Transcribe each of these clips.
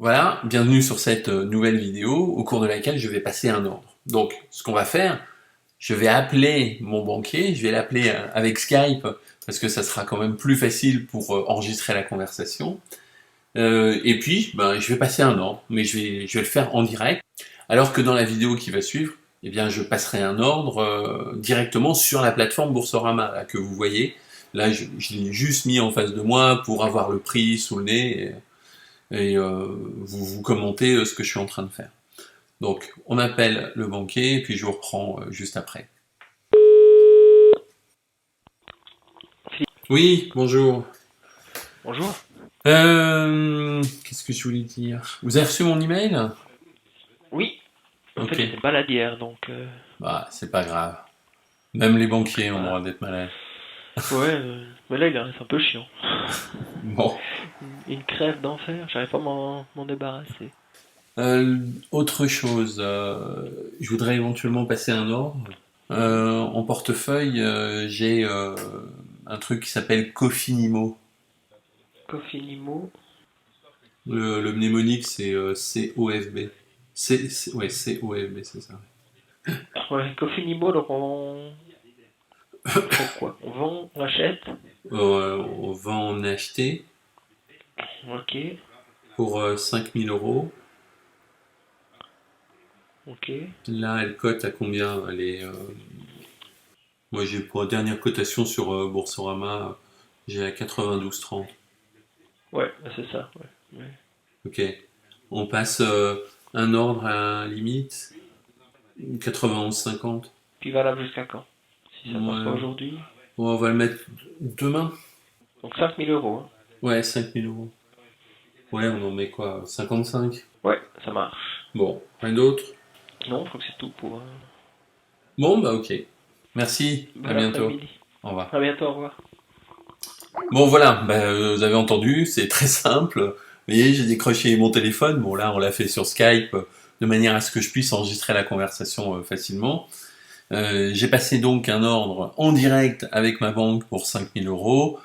Voilà, bienvenue sur cette nouvelle vidéo au cours de laquelle je vais passer un ordre. Donc, ce qu'on va faire, je vais appeler mon banquier, je vais l'appeler avec Skype, parce que ça sera quand même plus facile pour enregistrer la conversation. Et puis, je vais passer un ordre, mais je vais le faire en direct. Alors que dans la vidéo qui va suivre, eh bien, je passerai un ordre directement sur la plateforme Boursorama, là, que vous voyez. Là, je l'ai juste mis en face de moi pour avoir le prix sous le nez. Et vous commentez ce que je suis en train de faire. Donc, on appelle le banquier, et puis je vous reprends juste après. Oui, bonjour. Bonjour. Qu'est-ce que je voulais dire? Vous avez reçu mon email? Oui, en fait Ok. j'étais malade hier, donc Bah, c'est pas grave. Même les banquiers ont le voilà. droit d'être malades. Ouais, mais là il reste un peu chiant. Bon. Une crève d'enfer, j'arrive pas à m'en débarrasser. Euh, Autre chose, je voudrais éventuellement passer un ordre. En portefeuille, j'ai un truc qui s'appelle Cofinimo. Cofinimo. Le mnémonique, c'est COFB. Ouais, COFB, c'est ça. Ouais, Cofinimo, donc on fait quoi? On vend, on achète? On va en acheter Ok, pour 5000 euros. ok. Là, elle cote à combien? Moi, j'ai pour la dernière cotation sur Boursorama, j'ai à 92,30. Ouais, bah, c'est ça, ouais. Ok. On passe un ordre à limite 91,50. Puis valable jusqu'à quand? Si ça passe pas Ouais. aujourd'hui. Bon, on va le mettre demain. Donc 5000 euros, hein. Ouais, 5000 euros. Ouais, on en met quoi? 55. Ouais, ça marche. Bon, rien d'autre? Non, je crois que c'est tout pour Bon, bah ok. Merci, à bon bientôt. après-midi. Au revoir. À bientôt, au revoir. Bon voilà, vous avez entendu, c'est très simple. Vous voyez, j'ai décroché mon téléphone. Bon là, on l'a fait sur Skype de manière à ce que je puisse enregistrer la conversation facilement. J'ai passé donc un ordre en direct avec ma banque pour 5000 euros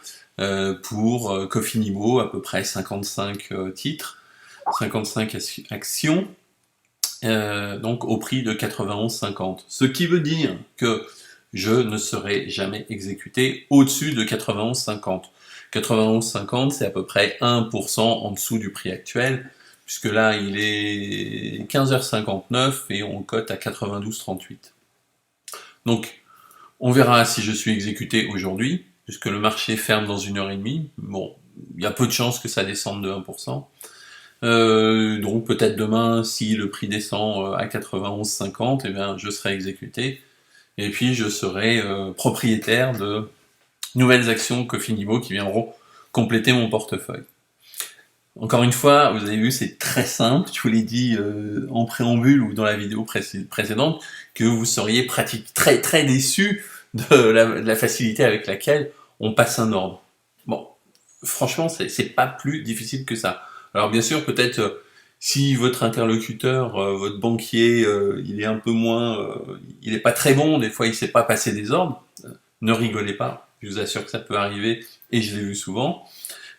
pour Cofinimo, à peu près 55 titres, 55 actions, donc au prix de 91,50. Ce qui veut dire que je ne serai jamais exécuté au-dessus de 91,50. 91,50, c'est à peu près 1% en dessous du prix actuel, puisque là, il est 15h59 et on cote à 92,38. Donc, on verra si je suis exécuté aujourd'hui, puisque le marché ferme dans 1h30. Bon, il y a peu de chances que ça descende de 1%. Donc peut-être demain, si le prix descend à 91,50, eh bien, je serai exécuté. Et puis je serai propriétaire de nouvelles actions Cofinimo qui viendront compléter mon portefeuille. Encore une fois, vous avez vu, c'est très simple. Je vous l'ai dit en préambule ou dans la vidéo précédente que vous seriez très très déçu de la facilité avec laquelle on passe un ordre. Bon, franchement, c'est pas plus difficile que ça. Alors bien sûr, peut-être si votre interlocuteur, votre banquier, il est un peu moins, il est pas très bon, des fois il sait pas passer des ordres, ne rigolez pas. Je vous assure que ça peut arriver et je l'ai vu souvent.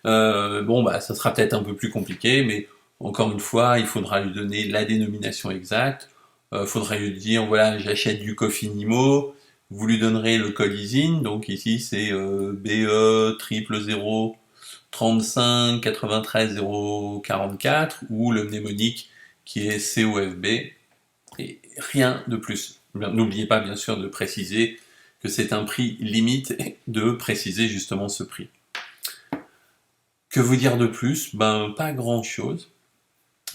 Bon, bah, ça sera peut-être un peu plus compliqué, mais encore une fois, il faudra lui donner la dénomination exacte. Il faudra lui dire, voilà, j'achète du Cofinimo. Vous lui donnerez le code ISIN, donc ici c'est BE 000 35 93 044 ou le mnémonique qui est COFB et rien de plus. N'oubliez pas bien sûr de préciser que c'est un prix limite et de préciser justement ce prix. Que vous dire de plus? Ben, pas grand chose.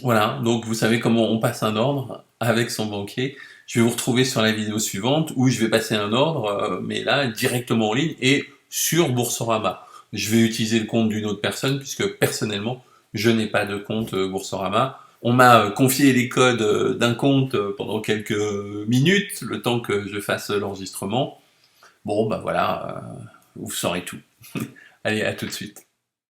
Voilà, donc vous savez comment on passe un ordre avec son banquier. Je vais vous retrouver sur la vidéo suivante où je vais passer un ordre, mais là, directement en ligne et sur Boursorama. Je vais utiliser le compte d'une autre personne puisque personnellement, je n'ai pas de compte Boursorama. On m'a confié les codes d'un compte pendant quelques minutes, le temps que je fasse l'enregistrement. Bon, bah voilà, vous saurez tout. Allez, à tout de suite.